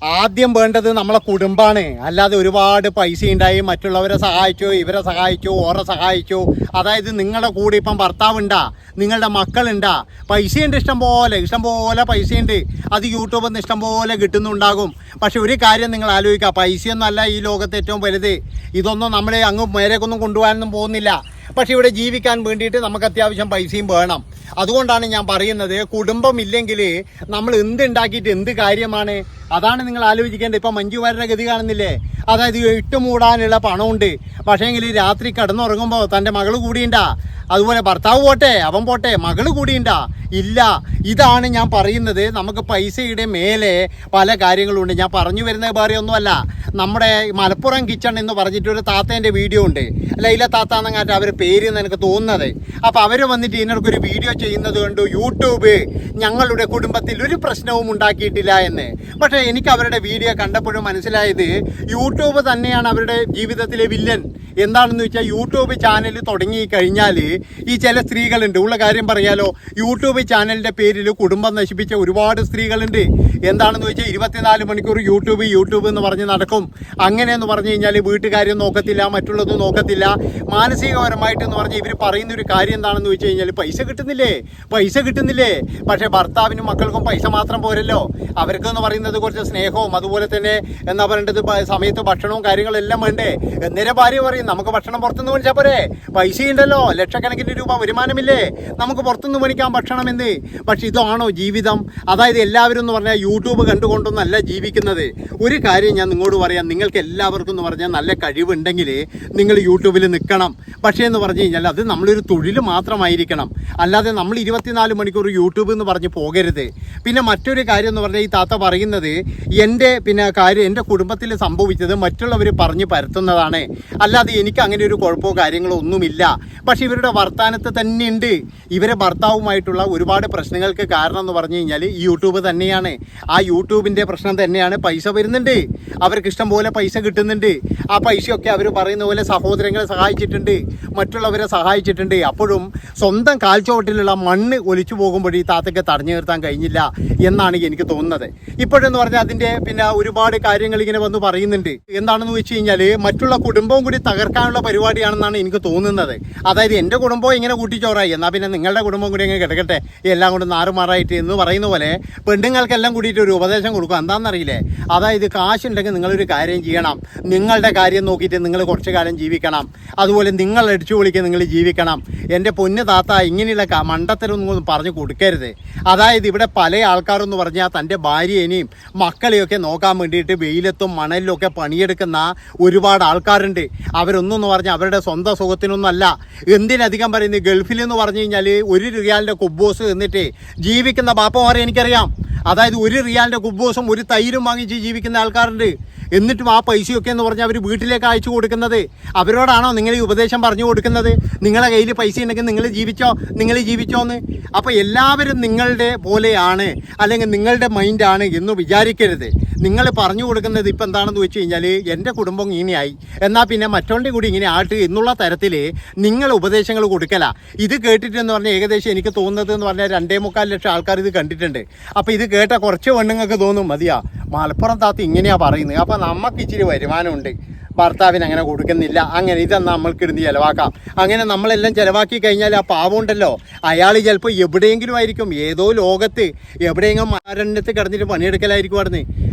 ആദ്യം വേണ്ടത് നമ്മളെ കുടുംബമാണ്. അല്ലാതെ ഒരുപാട് പൈസ ഉണ്ടായി മറ്റുള്ളവരെ സഹായിച്ചു, ഇവരെ സഹായിച്ചു, ഓറെ സഹായിച്ചു. അതായത് നിങ്ങളുടെ കൂടെ ഇപ്പം ഭർത്താവുണ്ടാ, നിങ്ങളുടെ മക്കളുണ്ടാ, പൈസയുണ്ട്, ഇഷ്ടംപോലെ പൈസയുണ്ട്. അത് യൂട്യൂബിൽ നിന്ന് ഇഷ്ടംപോലെ കിട്ടുന്നുണ്ടാകും. പക്ഷെ ഒരു കാര്യം നിങ്ങൾ ആലോചിക്കുക, പൈസയൊന്നും അല്ല ഈ ലോകത്ത് ഏറ്റവും വലുത്. ഇതൊന്നും നമ്മളെ അങ്ങ് മേലേക്കൊന്നും കൊണ്ടുപോകാനൊന്നും പോകുന്നില്ല. പക്ഷെ ഇവിടെ ജീവിക്കാൻ വേണ്ടിയിട്ട് നമുക്ക് അത്യാവശ്യം പൈസയും വേണം. അതുകൊണ്ടാണ് ഞാൻ പറയുന്നത്, കുടുംബമില്ലെങ്കിൽ നമ്മൾ എന്തുണ്ടാക്കിയിട്ട് എന്ത് കാര്യമാണ്? അതാണ് നിങ്ങൾ ആലോചിക്കേണ്ടത്. ഇപ്പം മഞ്ജുവാരുടെ ഗതി കാണുന്നില്ലേ? അതായത് ഇട്ടുമൂടാനുള്ള പണമുണ്ട്, പക്ഷേങ്കിൽ രാത്രി കിടന്നുറങ്ങുമ്പോൾ തൻ്റെ മകൾ കൂടിയുണ്ടാ, അതുപോലെ ഭർത്താവ് പോട്ടെ, അവൻ പോട്ടെ, മകൾ കൂടിയുണ്ടാ? ഇല്ല. ഇതാണ് ഞാൻ പറയുന്നത്. നമുക്ക് പൈസയുടെ മേലെ പല കാര്യങ്ങളുണ്ട്. ഞാൻ പറഞ്ഞു വരുന്നത് വേറെ ഒന്നുമല്ല. നമ്മുടെ മലപ്പുറം കിച്ചൺ എന്ന് പറഞ്ഞിട്ടൊരു താത്തേൻ്റെ വീഡിയോ ഉണ്ട്, ലൈല താത്ത എന്നങ്ങാട്ട് അവരുടെ പേര് എന്ന് എനിക്ക് തോന്നുന്നത്. അപ്പോൾ അവർ വന്നിട്ട് ഇതിനൊരു വീഡിയോ ചെയ്യുന്നത് കണ്ടു, യൂട്യൂബ് ഞങ്ങളുടെ കുടുംബത്തിൽ ഒരു പ്രശ്നവും ഉണ്ടാക്കിയിട്ടില്ല എന്ന്. പക്ഷേ എനിക്ക് അവരുടെ വീഡിയോ കണ്ടപ്പോഴും മനസ്സിലായത് യൂട്യൂബ് തന്നെയാണ് അവരുടെ ജീവിതത്തിലെ വില്ലൻ. എന്താണെന്ന് വെച്ചാൽ യൂട്യൂബ് ചാനൽ തുടങ്ങി കഴിഞ്ഞാൽ ഈ ചില സ്ത്രീകളുണ്ട്, ഉള്ള കാര്യം പറയാലോ, യൂട്യൂബ് ചാനലിൻ്റെ പേരിൽ കുടുംബം നശിപ്പിച്ച ഒരുപാട് സ്ത്രീകളുണ്ട്. എന്താണെന്ന് വെച്ചാൽ 24 മണിക്കൂർ യൂട്യൂബ് എന്ന് പറഞ്ഞ് നടക്കും. അങ്ങനെയെന്ന് പറഞ്ഞു കഴിഞ്ഞാൽ വീട്ടുകാര്യം നോക്കത്തില്ല, മറ്റുള്ളതും നോക്കത്തില്ല. മാനസികപരമായിട്ടെന്ന് പറഞ്ഞാൽ ഇവർ പറയുന്നൊരു കാര്യം എന്താണെന്ന് വെച്ച് കഴിഞ്ഞാൽ പൈസ കിട്ടുന്നില്ലേ. പക്ഷേ ഭർത്താവിനും മക്കൾക്കും പൈസ മാത്രം പോരല്ലോ. അവർക്കെന്ന് പറയുന്നത് കുറച്ച് സ്നേഹവും അതുപോലെ തന്നെ എന്താ പറയേണ്ടത്, സമയത്ത് ഭക്ഷണവും കാര്യങ്ങളെല്ലാം വേണ്ടേ. എന്നേരം ഭാര്യ പറയും, നമുക്ക് ഭക്ഷണം പുറത്തുനിന്ന് മേടിച്ചാൽ പോരെ, പൈസയുണ്ടല്ലോ, ലക്ഷക്കണക്കിന് രൂപ വരുമാനമില്ലേ, നമുക്ക് പുറത്തുനിന്ന് മേടിക്കാം ഭക്ഷണം എന്ന്. പക്ഷെ ഇതാണോ ജീവിതം? അതായത് എല്ലാവരും എന്ന് പറഞ്ഞാൽ യൂട്യൂബ് കണ്ടുകൊണ്ടൊന്നല്ല ജീവിക്കുന്നത്. ഒരു കാര്യം ഞാൻ നിങ്ങളോട് പറയാം, നിങ്ങൾക്ക് എല്ലാവർക്കും എന്ന് പറഞ്ഞാൽ നല്ല കഴിവുണ്ടെങ്കിൽ നിങ്ങൾ യൂട്യൂബിൽ നിൽക്കണം. പക്ഷേ എന്ന് പറഞ്ഞു കഴിഞ്ഞാൽ അത് നമ്മളൊരു തൊഴിൽ മാത്രമായിരിക്കണം. അല്ലാതെ നമ്മൾ 24 മണിക്കൂർ യൂട്യൂബ് എന്ന് പറഞ്ഞ് പോകരുത്. പിന്നെ മറ്റൊരു കാര്യം എന്ന് പറഞ്ഞാൽ ഈ താത്ത പറയുന്നത് എൻ്റെ കുടുംബത്തിൽ സംഭവിച്ചത് മറ്റുള്ളവർ പറഞ്ഞ് പരത്തുന്നതാണ്, അല്ലാതെ എനിക്ക് അങ്ങനെ ഒരു കുഴപ്പമോ കാര്യങ്ങളോ ഒന്നുമില്ല. പക്ഷെ ഇവരുടെ വർത്തമാനത്ത് തന്നെയുണ്ട്. ഇവരെ ഭർത്താവുമായിട്ടുള്ള ഒരുപാട് പ്രശ്നങ്ങൾക്ക് കാരണം എന്ന് പറഞ്ഞു കഴിഞ്ഞാൽ ഈ യൂട്യൂബ് തന്നെയാണ്. ആ യൂട്യൂബിൻ്റെ പ്രശ്നം തന്നെയാണ്. പൈസ വരുന്നുണ്ട്, അവർക്ക് ഇഷ്ടം പോലെ പൈസ കിട്ടുന്നുണ്ട്. ആ പൈസയൊക്കെ അവർ പറയുന്ന പോലെ സഹോദരങ്ങളെ സഹായിച്ചിട്ടുണ്ട്, മറ്റുള്ളവരെ സഹായിച്ചിട്ടുണ്ട്. അപ്പോഴും സ്വന്തം കാൽച്ചുവട്ടിലുള്ള മണ്ണ് ഒലിച്ചു പോകുമ്പോൾ ഈ താത്തയ്ക്ക് തടഞ്ഞു നിർത്താൻ കഴിഞ്ഞില്ല എന്നാണ് എനിക്ക് തോന്നുന്നത്. ഇപ്പോഴെന്ന് പറഞ്ഞാൽ അതിൻ്റെ ഒരുപാട് കാര്യങ്ങൾ ഇങ്ങനെ വന്ന് പറയുന്നുണ്ട്. എന്താണെന്ന് വെച്ച് കഴിഞ്ഞാൽ മറ്റുള്ള കുടുംബവും കൂടി തകർക്കാനുള്ള പരിപാടിയാണെന്നാണ് എനിക്ക് തോന്നുന്നത്. അതായത് എൻ്റെ കുടുംബം ഇങ്ങനെ കൂട്ടിച്ചോറായി, എന്നാൽ പിന്നെ നിങ്ങളുടെ കുടുംബം കൂടി ഇങ്ങനെ കിടക്കട്ടെ, എല്ലാം കൊണ്ട് നാറുമാറായിട്ട് എന്ന് പറയുന്ന പോലെ പെണ്ണുങ്ങൾക്കെല്ലാം കൂടിയിട്ട് ഒരു ഉപദേശം കൊടുക്കും. എന്താണെന്നറിയില്ലേ? അതായത് കാശുണ്ടെങ്കിൽ നിങ്ങളൊരു കാര്യം ചെയ്യണം, നിങ്ങളുടെ കാര്യം നോക്കിയിട്ട് നിങ്ങൾ കുറച്ച് കാലം ജീവിക്കണം. അതുപോലെ നിങ്ങൾ അടിച്ചു പൊളിക്കുക, നിങ്ങൾ ജീവിക്കണം. എൻ്റെ പൊന്ന് താത്ത, ഇങ്ങനെയുള്ള മണ്ടത്തരൊന്നും പറഞ്ഞു കൊടുക്കരുത്. അതായത് ഇവിടെ പല ആൾക്കാരെന്ന് പറഞ്ഞാൽ തൻ്റെ ഭാര്യയെയും മക്കളെയൊക്കെ നോക്കാൻ വേണ്ടിയിട്ട് വെയിലത്തും മണലിലും ഒക്കെ പണിയെടുക്കുന്ന ഒരുപാട് ആൾക്കാരുണ്ട്. അവരൊന്നും എന്ന് പറഞ്ഞാൽ അവരുടെ സ്വന്തം സുഖത്തിനൊന്നുമല്ല. എന്തിനധികം പറയുന്നത്, ഗൾഫിലെന്ന് പറഞ്ഞു കഴിഞ്ഞാൽ 1 റിയാലിൻ്റെ കുബ്ബോസ് എന്നിട്ട് ജീവിക്കുന്ന ബാപ്പമാരെ എനിക്കറിയാം. അതായത് 1 റിയാലിൻ്റെ കുബ്ബോസും 1 തൈരും വാങ്ങിച്ച് ജീവിക്കുന്ന ആൾക്കാരുണ്ട്. എന്നിട്ടും ആ പൈസയൊക്കെ എന്ന് പറഞ്ഞാൽ അവർ വീട്ടിലേക്ക് അയച്ചു കൊടുക്കുന്നത്. അവരോടാണോ നിങ്ങൾ ഈ ഉപദേശം പറഞ്ഞു കൊടുക്കുന്നത്? നിങ്ങളുടെ കയ്യിൽ പൈസ ഉണ്ടെങ്കിൽ നിങ്ങൾ ജീവിച്ചോന്ന്. അപ്പോൾ എല്ലാവരും നിങ്ങളുടെ പോലെയാണ്, അല്ലെങ്കിൽ നിങ്ങളുടെ മൈൻഡാണ് എന്ന് വിചാരിക്കരുത്. നിങ്ങൾ പറഞ്ഞു കൊടുക്കുന്നത് ഇപ്പം എന്താണെന്ന് വെച്ച് കഴിഞ്ഞാൽ എൻ്റെ കുടുംബം ഇങ്ങനെയായി, എന്നാൽ പിന്നെ മറ്റോൻ്റെ കൂടി ഇങ്ങനെ ആട്ട് എന്നുള്ള തരത്തിൽ നിങ്ങൾ ഉപദേശങ്ങൾ കൊടുക്കല. ഇത് കേട്ടിട്ടെന്ന് പറഞ്ഞാൽ ഏകദേശം എനിക്ക് തോന്നുന്നത് എന്ന് പറഞ്ഞാൽ 2.25 ലക്ഷം ആൾക്കാർ ഇത് കണ്ടിട്ടുണ്ട്. അപ്പോൾ ഇത് കേട്ട കുറച്ച് പെണ്ണുങ്ങൾക്ക് തോന്നും, മതിയാ മലപ്പുറം താത്ത ഇങ്ങനെയാണ് പറയുന്നത്, അപ്പോൾ നമുക്ക് ഇച്ചിരി വരുമാനമുണ്ട്, ഭർത്താവിന് അങ്ങനെ കൊടുക്കുന്നില്ല, അങ്ങനെ ഇതെന്നാൽ നമ്മൾക്ക് ഇടുന്ന് ചിലവാക്കാം. അങ്ങനെ നമ്മളെല്ലാം ചിലവാക്കി കഴിഞ്ഞാൽ ആ പാവമുണ്ടല്ലോ, അയാൾ ചിലപ്പോൾ എവിടെയെങ്കിലും ആയിരിക്കും, ഏതോ ലോകത്ത് എവിടെയെങ്കിലും അരണ്യത്ത് കിടന്നിട്ട് പണിയെടുക്കലായിരിക്കും അവിടുന്ന്.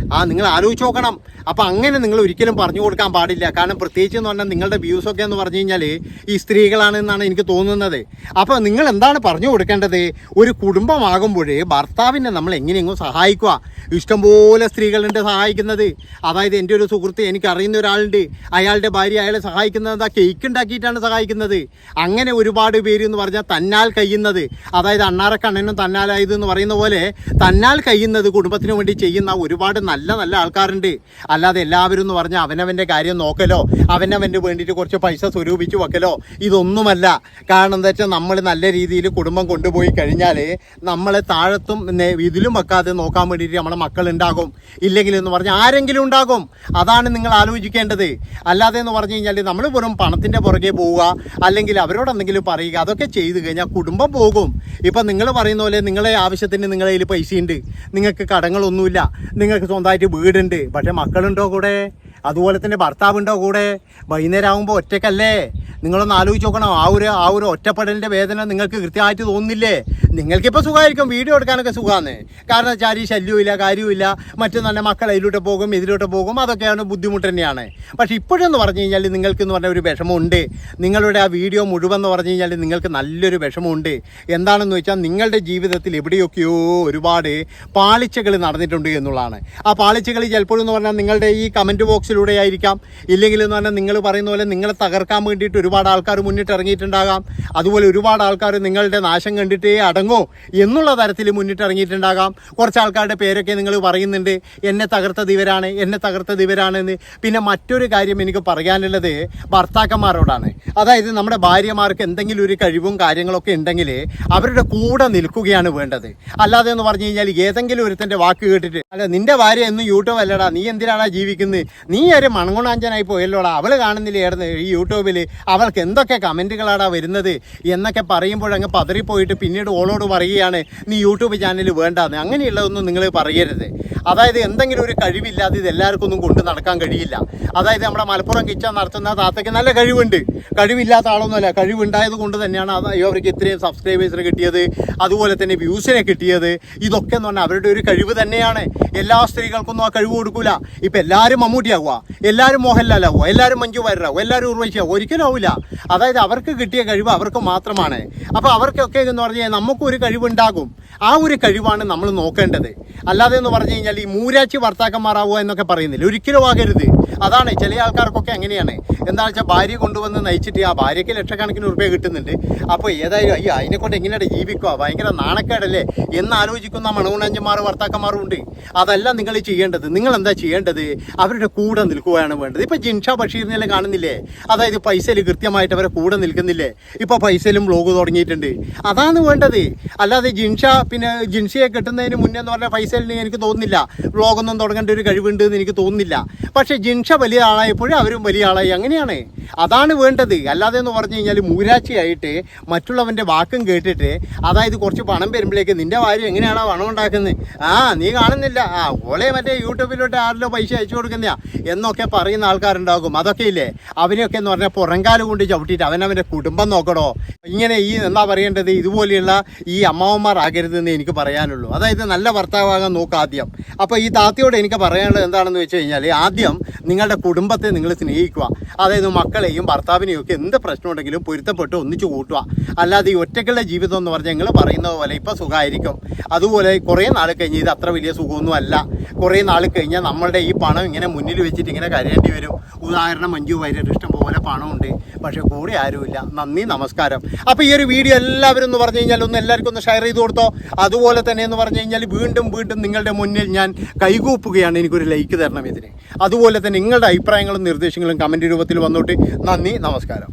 നിങ്ങൾ ആലോചിച്ച് നോക്കണം. അപ്പോൾ അങ്ങനെ നിങ്ങൾ ഒരിക്കലും പറഞ്ഞു കൊടുക്കാൻ പാടില്ല. കാരണം പ്രത്യേകിച്ച് എന്ന് പറഞ്ഞാൽ നിങ്ങളുടെ വ്യൂസൊക്കെ എന്ന് പറഞ്ഞു കഴിഞ്ഞാൽ ഈ സ്ത്രീകളാണെന്നാണ് എനിക്ക് തോന്നുന്നത്. അപ്പോൾ നിങ്ങൾ എന്താണ് പറഞ്ഞു കൊടുക്കേണ്ടത്? ഒരു കുടുംബമാകുമ്പോഴേ ഭർത്താവിനെ നമ്മൾ എങ്ങനെയെങ്കിലും സഹായിക്കുക. ഇഷ്ടംപോലെ സ്ത്രീകളുണ്ട് സഹായിക്കുന്നത്. അതായത് എൻ്റെ ഒരു സുഹൃത്ത്, എനിക്കറിയുന്ന ഒരാളുണ്ട്, അയാളുടെ ഭാര്യ അയാളെ സഹായിക്കുന്നത് കേക്ക് ഉണ്ടാക്കിയിട്ടാണ് സഹായിക്കുന്നത്. അങ്ങനെ ഒരുപാട് പേര് എന്ന് പറഞ്ഞാൽ തന്നാൽ കഴിയുന്നത്, അതായത് അണ്ണാറക്കണ്ണനും തന്നാലായത് എന്ന് പറയുന്ന പോലെ തന്നാൽ കഴിയുന്നത് കുടുംബത്തിന് വേണ്ടി ചെയ്യുന്ന ഒരുപാട് നല്ല ആൾക്കാരുണ്ട്. അല്ലാതെ എല്ലാവരും എന്ന് പറഞ്ഞാൽ അവനവൻ്റെ കാര്യം നോക്കലോ, അവനവൻ്റെ വേണ്ടിയിട്ട് കുറച്ച് പൈസ സ്വരൂപിച്ച് വെക്കലോ, ഇതൊന്നുമല്ല. കാരണം എന്താ വെച്ചാൽ നമ്മൾ നല്ല രീതിയിൽ കുടുംബം കൊണ്ടുപോയി കഴിഞ്ഞാൽ നമ്മളെ താഴത്തും ഇതിലും വെക്കാതെ നോക്കാൻ വേണ്ടിയിട്ട് നമ്മളെ മക്കളുണ്ടാകും, ഇല്ലെങ്കിൽ എന്ന് പറഞ്ഞാൽ ആരെങ്കിലും ഉണ്ടാകും. അതാണ് നിങ്ങൾ ആലോചിക്കേണ്ടത്. അല്ലാതെ എന്ന് പറഞ്ഞു കഴിഞ്ഞാൽ നമ്മൾ വെറും പണത്തിൻ്റെ പുറകെ പോവുക, അല്ലെങ്കിൽ അവരോട് എന്തെങ്കിലും പറയുക, അതൊക്കെ ചെയ്ത് കഴിഞ്ഞാൽ കുടുംബം പോകും. ഇപ്പം നിങ്ങൾ പറയുന്ന പോലെ നിങ്ങളെ ആവശ്യത്തിന് നിങ്ങളുടെ കയ്യിൽ പൈസയുണ്ട്, നിങ്ങൾക്ക് കടങ്ങളൊന്നുമില്ല, നിങ്ങൾക്ക് സ്വന്തം സ്വന്തമായിട്ട് വീടുണ്ട്, പക്ഷെ മക്കളുണ്ടോ കൂടെ? അതുപോലെ തന്നെ ഭർത്താവുണ്ടോ കൂടെ? വൈകുന്നേരം ആകുമ്പോൾ ഒറ്റയ്ക്കല്ലേ? നിങ്ങളൊന്ന് ആലോചിച്ച് നോക്കണം. ആ ഒരു ഒറ്റപ്പെടലിൻ്റെ വേദന നിങ്ങൾക്ക് കൃത്യമായിട്ട് തോന്നുന്നില്ലേ? നിങ്ങൾക്കിപ്പോൾ സുഖമായിരിക്കും, വീഡിയോ എടുക്കാനൊക്കെ സുഖമാണ്. കാരണം വെച്ചാൽ ഈ ശല്യമില്ല, കാര്യമില്ല. മറ്റു നല്ല മക്കൾ അതിലോട്ട് പോകും, ഇതിലോട്ട് പോകും, അതൊക്കെയാണ് ബുദ്ധിമുട്ട് തന്നെയാണ്. പക്ഷേ ഇപ്പോഴെന്ന് പറഞ്ഞു കഴിഞ്ഞാൽ നിങ്ങൾക്കെന്ന് പറഞ്ഞ ഒരു വിഷമമുണ്ട്. നിങ്ങളുടെ ആ വീഡിയോ മുഴുവൻ എന്ന് പറഞ്ഞു കഴിഞ്ഞാൽ നിങ്ങൾക്ക് നല്ലൊരു വിഷമമുണ്ട്. എന്താണെന്ന് വെച്ചാൽ നിങ്ങളുടെ ജീവിതത്തിൽ എവിടെയൊക്കെയോ ഒരുപാട് പാളിച്ചകൾ നടന്നിട്ടുണ്ട് എന്നുള്ളതാണ്. ആ പാളിച്ചകൾ ചിലപ്പോഴും എന്ന് പറഞ്ഞാൽ നിങ്ങളുടെ ഈ കമൻറ്റ് ബോക്സിലൂടെ ആയിരിക്കാം, ഇല്ലെങ്കിൽ എന്ന് പറഞ്ഞാൽ നിങ്ങൾ പറയുന്ന പോലെ നിങ്ങളെ തകർക്കാൻ വേണ്ടിയിട്ട് ഒരുപാട് ആൾക്കാർ മുന്നിട്ട് ഇറങ്ങിയിട്ടുണ്ടാകാം. അതുപോലെ ഒരുപാട് ആൾക്കാർ നിങ്ങളുടെ നാശം കണ്ടിട്ടേ അടങ്ങോ എന്നുള്ള തരത്തിൽ മുന്നിട്ട് ഇറങ്ങിയിട്ടുണ്ടാകാം. കുറച്ച് ആൾക്കാരുടെ പേരൊക്കെ നിങ്ങൾ പറയുന്നുണ്ട്, എന്നെ തകർത്തത് ഇവരാണ്, എന്നെ തകർത്തത് ഇവരാണെന്ന്. പിന്നെ മറ്റൊരു കാര്യം എനിക്ക് പറയാനുള്ളത് ഭർത്താക്കന്മാരോടാണ്. അതായത് നമ്മുടെ ഭാര്യമാർക്ക് എന്തെങ്കിലും ഒരു കഴിവും കാര്യങ്ങളൊക്കെ ഉണ്ടെങ്കിൽ അവരുടെ കൂടെ നിൽക്കുകയാണ് വേണ്ടത്. അല്ലാതെ എന്ന് പറഞ്ഞു കഴിഞ്ഞാൽ ഏതെങ്കിലും ഒരുത്തൻ്റെ വാക്ക് കേട്ടിട്ട്, അല്ല നിന്റെ ഭാര്യ എന്നും യൂട്യൂബ് അല്ലടാ, നീ എന്തിനാടാ ജീവിക്കുന്നത്, നീ ഒരു മണങ്ങുണാഞ്ചനായി പോയല്ലോടാ, അവൾ കാണുന്നില്ല ഈ യൂട്യൂബിൽ അവൾക്ക് എന്തൊക്കെ കമൻറ്റുകളാടാ വരുന്നത് എന്നൊക്കെ പറയുമ്പോഴങ്ങ് പതറിപ്പോയിട്ട് പിന്നീട് ഓളോട് പറയുകയാണ് നീ യൂട്യൂബ് ചാനൽ വേണ്ടാന്ന്. അങ്ങനെയുള്ളതൊന്നും നിങ്ങൾ പറയരുത്. അതായത് എന്തെങ്കിലും ഒരു കഴിവില്ലാതെ ഇത് എല്ലാവർക്കും ഒന്നും കൊണ്ട് നടക്കാൻ കഴിയില്ല. അതായത് നമ്മുടെ മലപ്പുറം കിച്ചൺ നടത്തുന്ന താത്തയ്ക്ക് നല്ല കഴിവുണ്ട്, കഴിവില്ലാത്ത ആളൊന്നുമല്ല, കഴിവുണ്ടായത് കൊണ്ട് തന്നെയാണ് അവർക്ക് ഇത്രയും സബ്സ്ക്രൈബേഴ്സിന് കിട്ടിയത്, അതുപോലെ തന്നെ വ്യൂസിനെ കിട്ടിയത്. ഇതൊക്കെ എന്ന് പറഞ്ഞാൽ അവരുടെ ഒരു കഴിവ് തന്നെയാണ്. എല്ലാ സ്ത്രീകൾക്കൊന്നും ആ കഴിവ് കൊടുക്കൂല. ഇപ്പം എല്ലാവരും മമ്മൂട്ടിയാവുക, എല്ലാവരും മോഹൻലാലാവുക, എല്ലാവരും മഞ്ജു വാര്യരാവുക, എല്ലാവരും ഉർവശിയാവുക, ഒരിക്കലും ആവില്ല. അതായത് അവർക്ക് കിട്ടിയ കഴിവ് അവർക്ക് മാത്രമാണ്. അപ്പോൾ അവർക്കൊക്കെ എന്ന് പറഞ്ഞു കഴിഞ്ഞാൽ നമുക്കൊരു കഴിവുണ്ടാകും. ആ ഒരു കഴിവാണ് നമ്മൾ നോക്കേണ്ടത്. അല്ലാതെ എന്ന് പറഞ്ഞു കഴിഞ്ഞാൽ ഈ മൂരാച്ചി ഭർത്താക്കന്മാരാവുക എന്നൊക്കെ പറയുന്നില്ല, ഒരിക്കലും ആകരുത്. അതാണ് ചില ആൾക്കാർക്കൊക്കെ അങ്ങനെയാണ്. എന്താണെന്ന് വെച്ചാൽ ഭാര്യ കൊണ്ടുവന്ന് നയിച്ചിട്ട് ആ ഭാര്യയ്ക്ക് ലക്ഷക്കണക്കിന് രൂപ കിട്ടുന്നുണ്ട്. അപ്പോൾ ഏതായാലും അയ്യോ അതിനെക്കൊണ്ട് എങ്ങനെയാണ് ജീവിക്കുക, ഭയങ്കര നാണക്കേടല്ലേ എന്ന് ആലോചിക്കുന്ന മണകുണഞ്ചന്മാർ ഭർത്താക്കന്മാരും ഉണ്ട്. അതല്ല നിങ്ങൾ ചെയ്യേണ്ടത്. നിങ്ങൾ എന്താ ചെയ്യേണ്ടത്? അവരുടെ കൂടെ നിൽക്കുകയാണ് വേണ്ടത്. ഇപ്പോൾ ജിൻഷ ബഷീറിനെല്ലാം കാണുന്നില്ലേ, അതായത് പൈസയിൽ കൃത്യമായിട്ട് അവരെ കൂടെ നിൽക്കുന്നില്ലേ? ഇപ്പോൾ പൈസയിലും വ്ലോഗ് തുടങ്ങിയിട്ടുണ്ട്. അതാണ് വേണ്ടത്. അല്ലാതെ ജിൻസിയെ കിട്ടുന്നതിന് മുന്നേ എന്ന് പറഞ്ഞാൽ പൈസയിൽ എനിക്ക് തോന്നുന്നില്ല വ്ലോഗൊന്നും തുടങ്ങേണ്ട ഒരു കഴിവുണ്ട് എന്ന് എനിക്ക് തോന്നുന്നില്ല. പക്ഷേ ജിൻഷ വലിയ ആളായപ്പോഴും അവരും വലിയ ആളായി. അങ്ങനെയാണ്, അതാണ് വേണ്ടത്. അല്ലാതെ എന്ന് പറഞ്ഞു കഴിഞ്ഞാൽ മൂരാച്ചിയായിട്ട് മറ്റുള്ളവൻ്റെ വാക്കും കേട്ടിട്ട്, അതായത് കുറച്ച് പണം വരുമ്പോഴേക്ക് നിൻ്റെ ഭാര്യ എങ്ങനെയാണോ പണം ഉണ്ടാക്കുന്നത്, നീ കാണുന്നില്ല, ഓളെ മറ്റേ യൂട്യൂബിലോട്ട് ആരിലോ പൈസ അയച്ചു കൊടുക്കുന്നയാ എന്നൊക്കെ പറയുന്ന ആൾക്കാരുണ്ടാകും. അതൊക്കെ ഇല്ലേ, അവനെയൊക്കെ എന്ന് പറഞ്ഞാൽ പുറങ്കാലം കൊണ്ട് ചവിട്ടിയിട്ട് അവനവൻ്റെ കുടുംബം നോക്കണോ. ഇങ്ങനെ ഈ എന്താ പറയേണ്ടത്, ഇതുപോലെയുള്ള ഈ അമ്മാവന്മാരാകരുതെന്ന് എനിക്ക് പറയാനുള്ളൂ. അതായത് നല്ല ഭർത്താവാകാൻ നോക്കുക ആദ്യം. അപ്പോൾ ഈ താത്തയോട് എനിക്ക് പറയാനുള്ളത് എന്താണെന്ന് വെച്ച് കഴിഞ്ഞാൽ, ആദ്യം നിങ്ങളുടെ കുടുംബത്തെ നിങ്ങൾ സ്നേഹിക്കുക. അതായത് മക്കളെയും ഭർത്താവിനെയും ഒക്കെ എന്ത് പ്രശ്നമുണ്ടെങ്കിലും പൊരുത്തപ്പെട്ട് ഒന്നിച്ചു കൂട്ടുക. അല്ലാതെ ഈ ഒറ്റയ്ക്കുള്ള ജീവിതം എന്ന് പറഞ്ഞാൽ നിങ്ങൾ പറയുന്നത് പോലെ ഇപ്പോൾ സുഖമായിരിക്കും, അതുപോലെ കുറേ നാൾ കഴിഞ്ഞ് ഇത് അത്ര വലിയ സുഖമൊന്നും അല്ല. കുറേ നാൾ കഴിഞ്ഞാൽ നമ്മളുടെ ഈ പണം ഇങ്ങനെ മുന്നിൽ വെച്ചിട്ട് ഇങ്ങനെ കരയേണ്ടി വരും. ഉദാഹരണം മഞ്ജു വാര്യർ ഇഷ്ടം പോലെ പണമുണ്ട്, പക്ഷേ കൂടെ ആരുമില്ല. നന്ദി, നമസ്കാരം. അപ്പോൾ ഈ ഒരു വീഡിയോ എല്ലാവരും എന്ന് പറഞ്ഞു കഴിഞ്ഞാൽ എല്ലാവർക്കും ഒന്ന് ഷെയർ ചെയ്ത് കൊടുത്തോ. അതുപോലെ തന്നെ എന്ന് പറഞ്ഞു കഴിഞ്ഞാൽ വീണ്ടും നിങ്ങളുടെ മുന്നിൽ ഞാൻ കൈകൂപ്പുകയാണ്, എനിക്കൊരു ലൈക്ക് തരണം ഇതിന്. അതുപോലെ തന്നെ നിങ്ങളുടെ അഭിപ്രായങ്ങളും നിർദ്ദേശങ്ങളും കമൻറ്റ് രൂപത്തിൽ വന്നോട്ട്. നന്ദി, നമസ്കാരം.